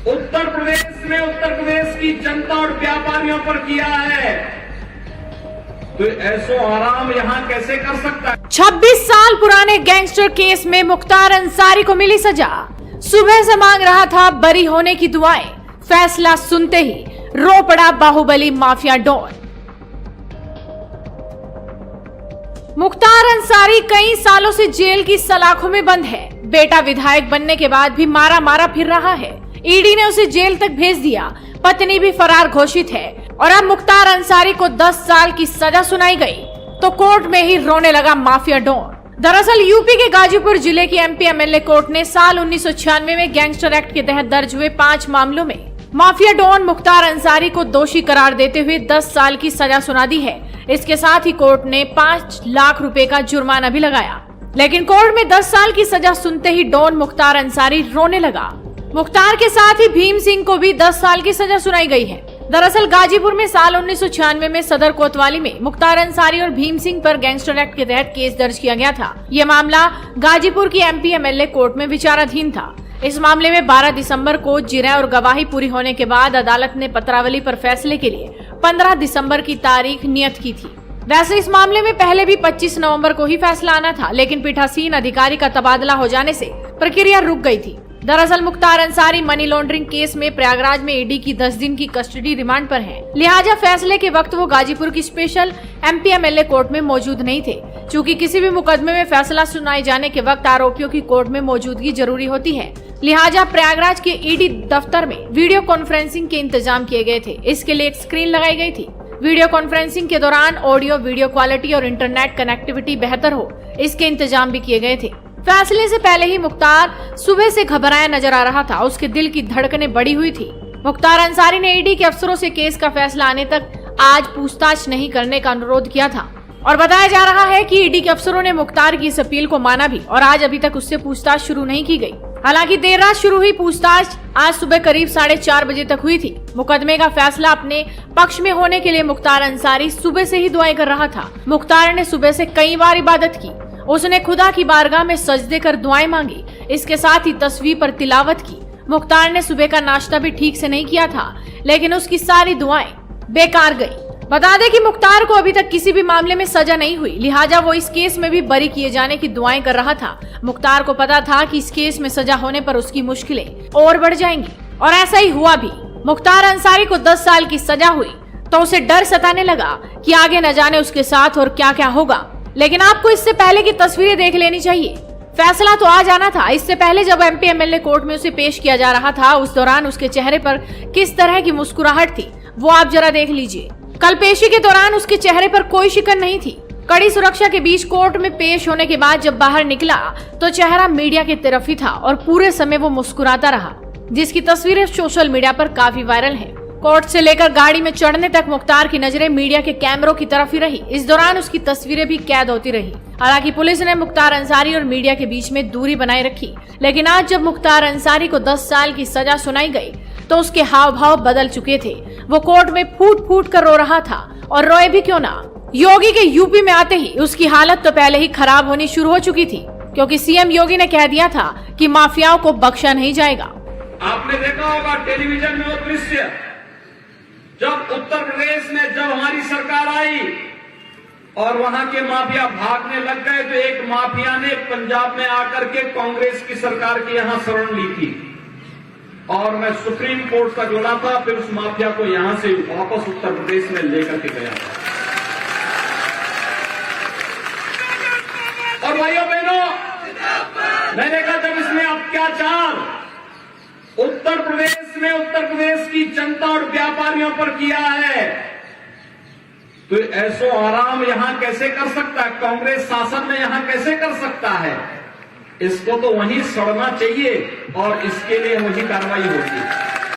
उत्तर प्रदेश में उत्तर प्रदेश की जनता और व्यापारियों पर किया है, तो ऐसो आराम यहां कैसे कर सकता है? 26 साल पुराने गैंगस्टर केस में मुख्तार अंसारी को मिली सजा। सुबह से मांग रहा था बरी होने की दुआएं, फैसला सुनते ही रो पड़ा बाहुबली माफिया डॉन। मुख्तार अंसारी कई सालों से जेल की सलाखों में बंद है। बेटा विधायक बनने के बाद भी मारा मारा फिर रहा है। ईडी ने उसे जेल तक भेज दिया। पत्नी भी फरार घोषित है और अब मुख्तार अंसारी को 10 साल की सजा सुनाई गई तो कोर्ट में ही रोने लगा माफिया डॉन। दरअसल यूपी के गाजीपुर जिले की एमपी एमएलए कोर्ट ने साल 1996 में गैंगस्टर एक्ट के तहत दर्ज हुए 5 मामलों में माफिया डॉन मुख्तार अंसारी को दोषी करार देते हुए 10 साल की सजा सुना दी है। इसके साथ ही कोर्ट ने 5 लाख रुपए का जुर्माना भी लगाया। लेकिन कोर्ट में 10 साल की सजा सुनते ही डॉन मुख्तार अंसारी रोने लगा। मुख्तार के साथ ही भीम सिंह को भी 10 साल की सजा सुनाई गई है। दरअसल गाजीपुर में साल 1996 में सदर कोतवाली में मुख्तार अंसारी और भीम सिंह पर गैंगस्टर एक्ट के तहत केस दर्ज किया गया था। यह मामला गाजीपुर की एमपी एमएलए कोर्ट में विचाराधीन था। इस मामले में 12 दिसंबर को जिरह और गवाही पूरी होने के बाद अदालत ने पत्रावली पर फैसले के लिए 15 दिसंबर की तारीख नियत की थी। वैसे इस मामले में पहले भी 25 नवंबर को ही फैसला आना था, लेकिन पीठासीन अधिकारी का तबादला हो जाने से प्रक्रिया रुक गई थी। दरअसल Mukhtar Ansari money laundering case में प्रयागराज में ईडी की 10 दिन की कस्टडी रिमांड पर हैं। लिहाजा फैसले के वक्त वो गाजीपुर की स्पेशल एमपी एमएलए कोर्ट में मौजूद नहीं थे। चूँकि किसी भी मुकदमे में फैसला सुनाए जाने के वक्त आरोपियों की कोर्ट में मौजूदगी जरूरी होती है, लिहाजा प्रयागराज के ईडी दफ्तर में वीडियो कॉन्फ्रेंसिंग के इंतजाम किए गए थे। इसके लिए एक स्क्रीन लगाई गई थी। वीडियो कॉन्फ्रेंसिंग के दौरान ऑडियो वीडियो क्वालिटी और इंटरनेट कनेक्टिविटी बेहतर हो, इसके इंतजाम भी किए गए थे। फैसले से पहले ही मुख्तार सुबह से घबराया नजर आ रहा था। उसके दिल की धड़कनें बढ़ी हुई थी। मुख्तार अंसारी ने ईडी के अफसरों से केस का फैसला आने तक आज पूछताछ नहीं करने का अनुरोध किया था और बताया जा रहा है कि ईडी के अफसरों ने मुख्तार की इस अपील को माना भी और आज अभी तक उससे पूछताछ शुरू नहीं की गई। हालांकि देर रात शुरू हुई पूछताछ आज सुबह करीब 4:30 बजे तक हुई थी। मुकदमे का फैसला अपने पक्ष में होने के लिए मुख्तार अंसारी सुबह से ही दुआएं कर रहा था। मुख्तार ने सुबह से कई बार इबादत की। उसने खुदा की बारगाह में सजदे कर दुआएं मांगी। इसके साथ ही तस्वीर पर तिलावत की। मुख्तार ने सुबह का नाश्ता भी ठीक से नहीं किया था, लेकिन उसकी सारी दुआएं बेकार गई। बता दें कि मुख्तार को अभी तक किसी भी मामले में सजा नहीं हुई, लिहाजा वो इस केस में भी बरी किए जाने की दुआएं कर रहा था। मुख्तार को पता था कि इस केस में सजा होने पर उसकी मुश्किलें और बढ़ जाएंगी और ऐसा ही हुआ भी। मुख्तार अंसारी को 10 साल की सजा हुई तो उसे डर सताने लगा कि आगे न जाने उसके साथ और क्या क्या होगा। लेकिन आपको इससे पहले की तस्वीरें देख लेनी चाहिए। फैसला तो आज आना था। इससे पहले जब एमपी एमएलए कोर्ट में उसे पेश किया जा रहा था, उस दौरान उसके चेहरे पर किस तरह की मुस्कुराहट थी वो आप जरा देख लीजिए। कल पेशी के दौरान उसके चेहरे पर कोई शिकन नहीं थी। कड़ी सुरक्षा के बीच कोर्ट में पेश होने के बाद जब बाहर निकला तो चेहरा मीडिया की तरफ ही था और पूरे समय वो मुस्कुराता रहा, जिसकी तस्वीरें सोशल मीडिया पर काफी वायरल हैं। कोर्ट से लेकर गाड़ी में चढ़ने तक मुख्तार की नजरें मीडिया के कैमरों की तरफ ही रही। इस दौरान उसकी तस्वीरें भी कैद होती रही। हालांकि पुलिस ने मुख्तार अंसारी और मीडिया के बीच में दूरी बनाए रखी, लेकिन आज जब मुख्तार अंसारी को 10 साल की सजा सुनाई गई तो उसके हाव भाव बदल चुके थे। वो कोर्ट में फूट फूट कर रो रहा था और रोए भी क्यों ना। योगी के यूपी में आते ही उसकी हालत तो पहले ही खराब होनी शुरू हो चुकी थी, क्योंकि सीएम योगी ने कह दिया था कि माफियाओं को बख्शा नहीं जाएगा। आपने देखा होगा टेलीविजन में वो दृश्य, जब उत्तर प्रदेश में जब हमारी सरकार आई और वहां के माफिया भागने लग गए तो एक माफिया ने पंजाब में आकर के कांग्रेस की सरकार की यहां शरण ली थी और मैं सुप्रीम कोर्ट का जोड़ा था। फिर उस माफिया को यहां से वापस उत्तर प्रदेश में लेकर के गया था। और भाइयों बहनों, मैंने कहा जब इसने अत्याचार उत्तर प्रदेश में उत्तर प्रदेश की जनता और व्यापारियों पर किया है, तो ऐसो आराम यहां कैसे कर सकता है? कांग्रेस शासन में यहां कैसे कर सकता है? इसको तो वहीं सड़ना चाहिए और इसके लिए वही कार्रवाई होगी।